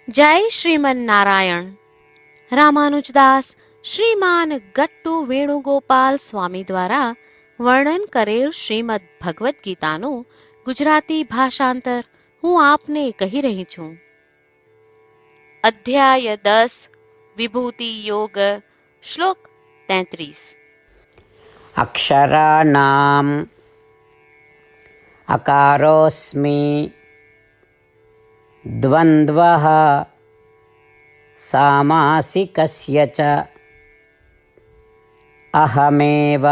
જય શ્રીમન નારાયણ. રામાનુજદાસ શ્રીમાન ગટ્ટુ વેણુગોપાલ સ્વામી દ્વારા વર્ણન કરેલ શ્રીમદ ભગવદ્ ગીતાનું ગુજરાતી ભાષાંતર હું આપને કહી રહી છું. અધ્યાય 10 વિભૂતિ યોગ, શ્લોક 33. અક્ષરાણામ અકારોસ્મિ દ્વંદ્વઃ સામાસિકસ્ય ચ અહમેવ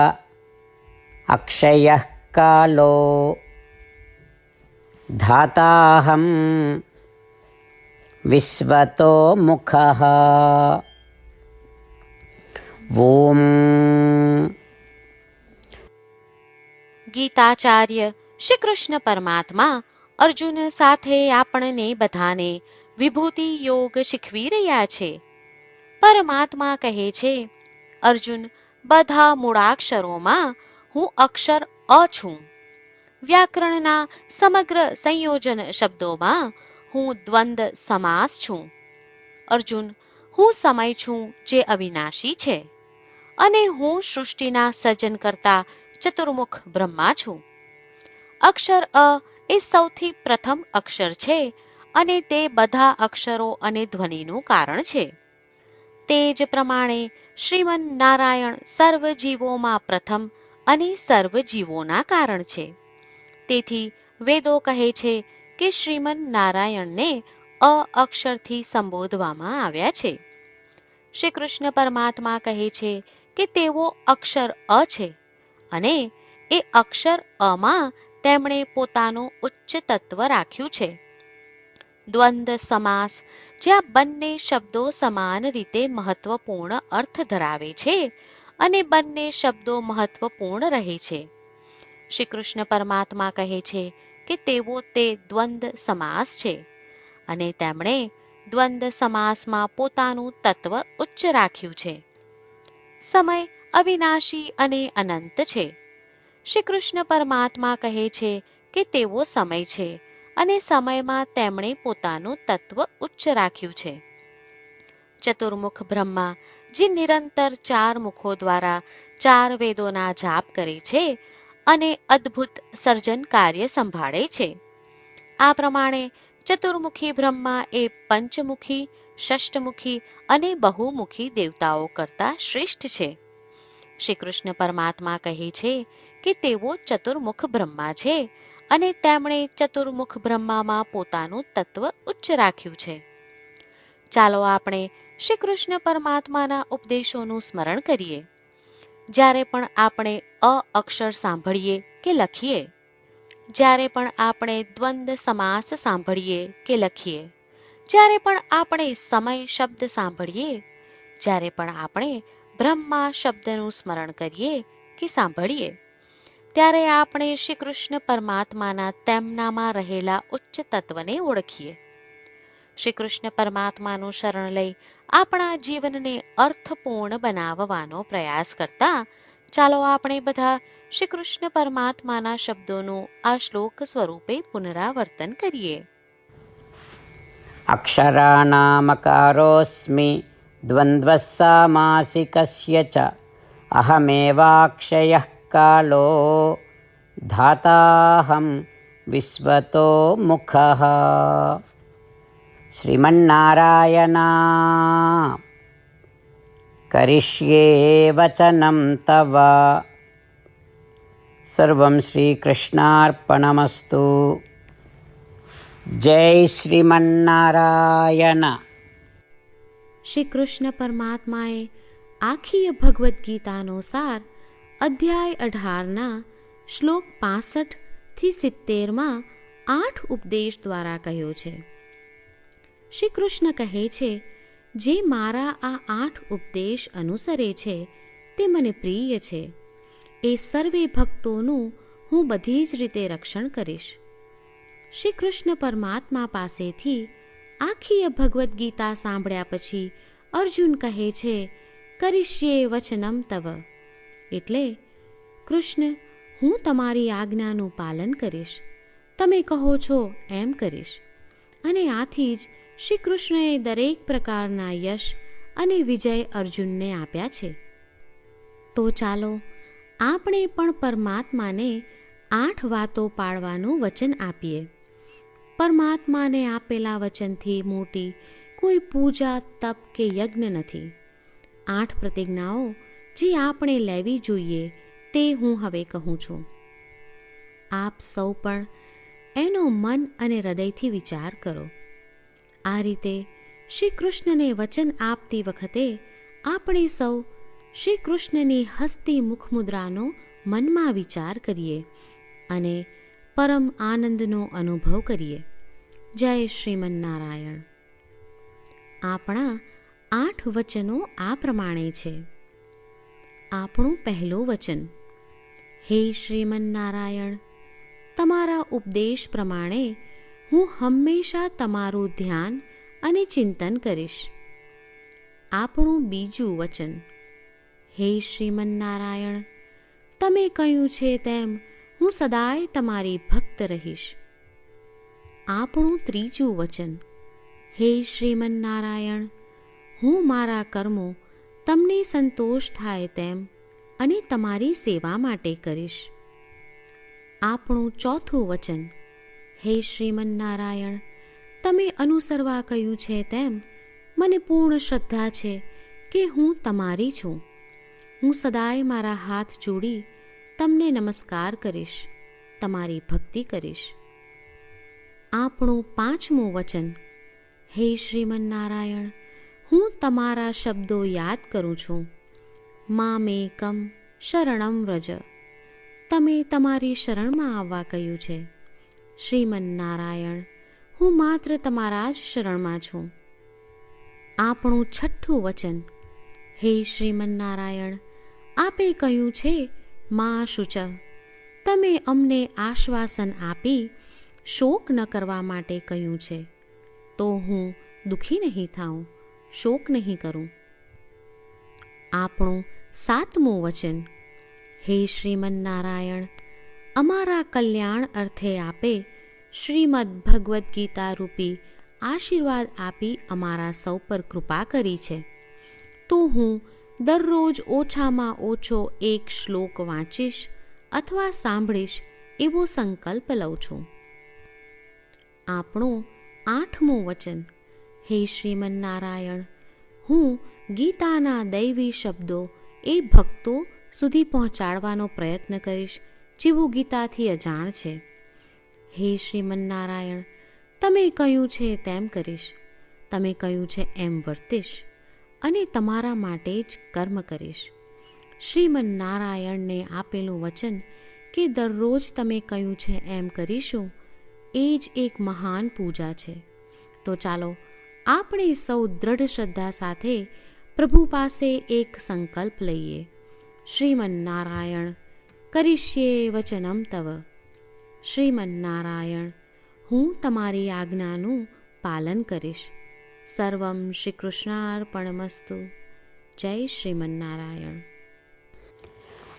અક્ષયઃ કાલો ધાતાહં વિશ્વતો મુખઃ. ઓમ. ગીતાચાર્ય શ્રી કૃષ્ણ પરમાત્મા અર્જુન સાથે આપણને બધાને વિભૂતિ યોગ શીખવી રહ્યા છે. પરમાત્મા કહે છે, અર્જુન, બધા મૂળાક્ષરોમાં હું અક્ષર અ છું. વ્યાકરણના સમગ્ર સંયોજન શબ્દોમાં હું દ્વંદ સમાસ છું. અર્જુન, હું સમય છું જે અવિનાશી છે, અને હું સૃષ્ટિના સર્જન કરતા ચતુર્મુખ બ્રહ્મા છું. અક્ષર અ એ સૌથી પ્રથમ અક્ષર છે, અને તે બધા અક્ષરો અને ધ્વનિનું કારણ છે. તે જ પ્રમાણે શ્રીમન નારાયણ સર્વ જીવોમાં પ્રથમ અને સર્વ જીવોના કારણ છે. તેથી વેદો કહે છે કે શ્રીમન નારાયણને અ અક્ષરથી સંબોધવામાં આવ્યા છે. શ્રી કૃષ્ણ પરમાત્મા કહે છે કે તેઓ અક્ષર અ છે, અને એ અક્ષર અમાં તેમણે પોતાનું ઉચ્ચ તત્વ રાખ્યું છે. દ્વંદ સમાસ, જ્યાં બંને શબ્દો સમાન રીતે મહત્વપૂર્ણ અર્થ ધરાવે છે અને બંને શબ્દો મહત્વપૂર્ણ રહે છે. શ્રી કૃષ્ણ પરમાત્મા કહે છે કે તેઓ તે દ્વંદ સમાસ છે, અને તેમણે દ્વંદ સમાસમાં પોતાનું તત્વ ઉચ્ચ રાખ્યું છે. સમય અવિનાશી અને અનંત છે. શ્રી કૃષ્ણ પરમાત્મા કહે છે કે તેઓ સમય છે, અને સમયમાં તેમણે પોતાનું તત્વ ઉચ્ચ રાખ્યું છે. ચતુર્મુખ બ્રહ્મા, જે નિરંતર 4 મુખો દ્વારા 4 વેદોના જાપ કરે છે અને અદ્ભુત સર્જન કાર્ય સંભાળે છે. આ પ્રમાણે ચતુર્મુખી બ્રહ્મા એ પંચમુખી, ષષ્ઠમુખી અને બહુમુખી દેવતાઓ કરતા શ્રેષ્ઠ છે. શ્રી કૃષ્ણ પરમાત્મા કહે છે કે તેઓ ચતુર્મુખ બ્રહ્મા છે, અને તેમણે ચતુર્મુખ બ્રહ્મામાં પોતાનું તત્વ ઉચ્ચ રાખ્યું છે. ચાલો આપણે શ્રી કૃષ્ણ પરમાત્માના ઉપદેશોનું સ્મરણ કરીએ. જ્યારે પણ આપણે અ અક્ષર સાંભળીએ કે લખીએ, જ્યારે પણ આપણે દ્વંદ સમાસ સાંભળીએ કે લખીએ, જ્યારે પણ આપણે સમય શબ્દ સાંભળીએ, જ્યારે પણ આપણે બ્રહ્મા શબ્દનું સ્મરણ કરીએ કે સાંભળીએ, ત્યારે આપણે શ્રી કૃષ્ણ પરમાત્માના તેમનામાં રહેલા ઉચ્ચ તત્વને ઓળખીએ. શ્રી કૃષ્ણ પરમાત્માનું શરણ લઈ આપણા જીવનને અર્થપૂર્ણ બનાવવાનો પ્રયાસ કરતા ચાલો આપણે બધા શ્રી કૃષ્ણ પરમાત્માના શબ્દોનું આ શ્લોક સ્વરૂપે પુનરાવર્તન કરીએ. અક્ષરાણામકારોસ્મિ દ્વંદ્વઃ સામાસિકસ્ય ચ અહમેવાક્ષયઃ કાલો ધાતાહં વિશ્વતો મુખઃ. શ્રીમન્નારાયણ કરિષ્યે વચનં તવ. સર્વં શ્રીકૃષ્ણાર્પણમસ્તુ. જય શ્રીમન્નારાયણ. શ્રી કૃષ્ણ પરમાત્માએ આખી ભગવદ્ ગીતાનો સાર અધ્યાય 18ના શ્લોક 65 થી 70માં 8 ઉપદેશ દ્વારા કહ્યો છે. શ્રી કૃષ્ણ કહે છે, જે મારા આ 8 ઉપદેશ અનુસરે છે તે મને પ્રિય છે. એ સર્વે ભક્તોનું હું બધી જ રીતે રક્ષણ કરીશ. શ્રી કૃષ્ણ પરમાત્મા પાસેથી આખી ભગવદ્ ગીતા સાંભળ્યા પછી અર્જુન કહે છે, કરિષ્યે વચનમ તવ, એટલે કૃષ્ણ, હું તમારી આજ્ઞાનું પાલન કરીશ, તમે કહો છો એમ કરીશ. અને આથી જ શ્રી કૃષ્ણએ દરેક પ્રકારના યશ અને વિજય અર્જુનને આપ્યા છે. તો ચાલો આપણે પણ પરમાત્માને 8 વાતો પાળવાનું વચન આપીએ. પરમાત્માને આપેલા વચનથી મોટી કોઈ પૂજા, તપ કે યજ્ઞ નથી. 8 પ્રતિજ્ઞાઓ જે આપણે લેવી જોઈએ તે હું હવે કહું છું. આપ સૌ પણ એનો મન અને હૃદયથી વિચાર કરો. આ રીતે શ્રી કૃષ્ણને વચન આપતી વખતે આપણે સૌ શ્રી કૃષ્ણની હસતી મુખમુદ્રાનો મનમાં વિચાર કરીએ અને પરમ આનંદનો અનુભવ કરીએ. જય શ્રીમન્નારાયણ. આપણા 8 વચનો આ પ્રમાણે છે. આપણું પહેલું વચન: હે શ્રીમન્નારાયણ, તમારા ઉપદેશ પ્રમાણે હું હંમેશા તમારું ધ્યાન અને ચિંતન કરીશ. આપણું બીજું વચન: હે શ્રીમન્નારાયણ, તમે કહ્યું છે તેમ હું સદાય તમારી ભક્ત રહીશ. આપણું ત્રીજું વચન: હે શ્રીમન્નારાયણ, હું મારા કર્મો તમને સંતોષ થાય તેમ અને તમારી સેવા માટે કરીશ. આપણું ચોથું વચન: હે શ્રીમન્નારાયણ, તમે અનુસરવા કહ્યું છે તેમ મને પૂર્ણ શ્રદ્ધા છે કે હું તમારી છું. હું સદાય મારા હાથ જોડી તમને નમસ્કાર કરીશ, તમારી ભક્તિ કરીશ. આપણું પાંચમું વચન: હે શ્રીમન્નારાયણ, હું તમારા શબ્દો યાદ કરું છું. મામેકમ શરણમ વ્રજ, તમે તમારી શરણમાં આવવા કહ્યું છે. શ્રીમન્નારાયણ, હું માત્ર તમારા જ શરણમાં છું. આપણું છઠ્ઠું વચન: હે શ્રીમન્નારાયણ, આપે કહ્યું છે મા શુચ, તમે અમને આશ્વાસન આપી શોક ન કરવા માટે કહ્યું છે. તો હું દુઃખી નહીં થાઉં, શોક નહીં કરું. આપણું સાતમું વચન: હે શ્રીમન્નારાયણ, અમારા કલ્યાણ અર્થે આપે શ્રીમદ્ ભગવદ્ ગીતા રૂપી આશીર્વાદ આપી અમારા સૌ પર કૃપા કરી છે. તો હું દરરોજ ઓછામાં ઓછો 1 શ્લોક વાંચીશ અથવા સાંભળીશ એવો સંકલ્પ લઉં છું. આપણું આઠમું વચન: હે શ્રીમન્નારાયણ, હું ગીતાના દૈવી શબ્દો એ ભક્તો સુધી પહોંચાડવાનો પ્રયત્ન કરીશ જેઓ ગીતાથી અજાણ છે. હે શ્રીમન્નારાયણ, તમે કહ્યું છે તેમ કરીશ, તમે કહ્યું છે એમ વર્તીશ અને તમારા માટે જ કર્મ કરીશ. શ્રીમન્નારાયણને આપેલું વચન કે દરરોજ તમે કહ્યું છે એમ કરીશું એ જ એક મહાન પૂજા છે. તો ચાલો આપણે સૌ દ્રઢ શ્રદ્ધા સાથે પ્રભુ પાસે એક સંકલ્પ લઈએ. શ્રીમન્નારાયણ, કરીશ્યે વચનમ તવ. શ્રીમન્નારાયણ, હું તમારી આજ્ઞાનું પાલન કરીશ. સર્વમ શ્રી કૃષ્ણાર્પણમસ્તુ. જય શ્રીમન્નારાયણ.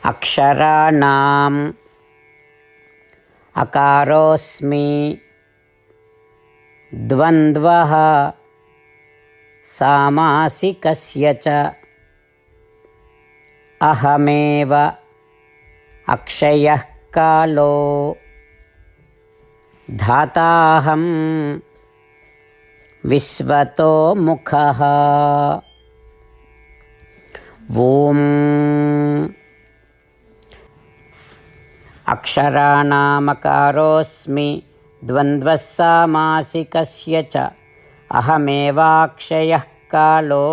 અક્ષરાણામ અકારોસ્મિ દ્વંદ્વઃ સામાસિકસ્ય ચ અહમેવ અક્ષયઃ કાલો ધાતાહં વિશ્વતો મુખઃ. ઓમ અક્ષરાણામકારોસ્મિ દ્વંદ્વઃ સામાસિકસ્ય ચ અહમેવાક્ષયઃ કાલો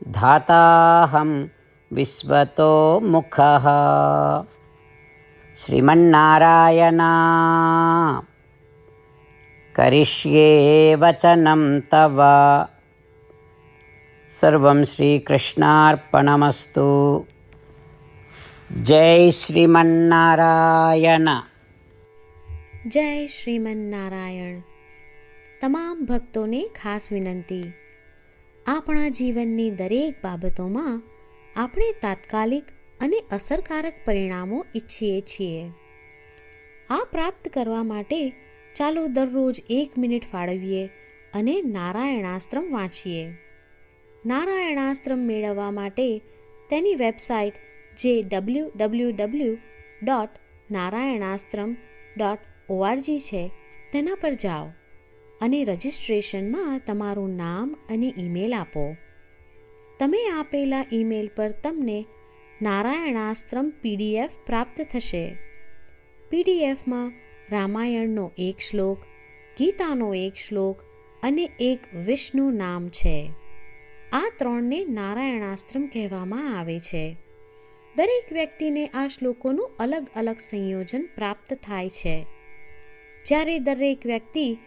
ધાતાહં વિશ્વતો મુખઃ. શ્રીમન્નારાયણ, કરિષ્યે વચનમ તવ. સર્વં શ્રીકૃષ્ણાર્પણમસ્તુ. જય શ્રીમન્નારાયણ. જય શ્રીમન્નારાયણ. તમામ ભક્તોને ખાસ વિનંતી: આપણા જીવનની દરેક બાબતોમાં આપણે તાત્કાલિક અને અસરકારક પરિણામો ઈચ્છીએ છીએ. આ પ્રાપ્ત કરવા માટે ચાલો દરરોજ 1 મિનિટ ફાળવીએ અને નારાયણાસ્ત્રમ વાંચીએ. નારાયણાસ્ત્રમ મેળવવા માટે તેની વેબસાઇટ જે www.narayanaastram.org છે તેના પર જાઓ અને રજિસ્ટ્રેશનમાં તમારું નામ અને ઈમેલ આપો. તમે આપેલા ઈમેલ પર તમને નારાયણાસ્ત્રમ PDF પ્રાપ્ત થશે. PDFમાં રામાયણનો એક શ્લોક, ગીતાનો એક શ્લોક અને એક વિષ્ણુ નામ છે. આ 3ને નારાયણાસ્ત્રમ કહેવામાં આવે છે. દરેક વ્યક્તિને આ શ્લોકોનું અલગ અલગ સંયોજન પ્રાપ્ત થાય છે. જ્યારે દરેક વ્યક્તિ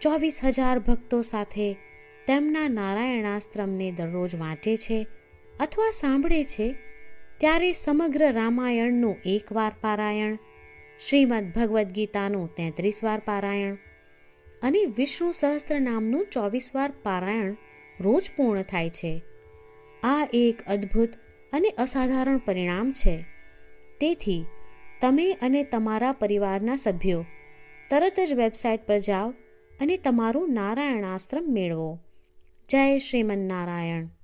24,000 ભક્તો સાથે તેમના નારાયણાસ્ત્રમને દરરોજ વાંચે છે અથવા સાંભળે છે, ત્યારે સમગ્ર રામાયણનું 1 વાર પારાયણ, શ્રીમદ ભગવદ્ ગીતાનું 33 વાર પારાયણ અને વિષ્ણુ સહસ્ત્ર નામનું 24 વાર પારાયણ રોજ પૂર્ણ થાય છે. આ એક અદ્ભુત અને અસાધારણ પરિણામ છે. તેથી તમે અને તમારા પરિવારના સભ્યો તરત જ વેબસાઇટ પર જાઓ અને તમારું નારાયણાસ્ત્રમ મેળવો. જય શ્રીમન્નારાયણ.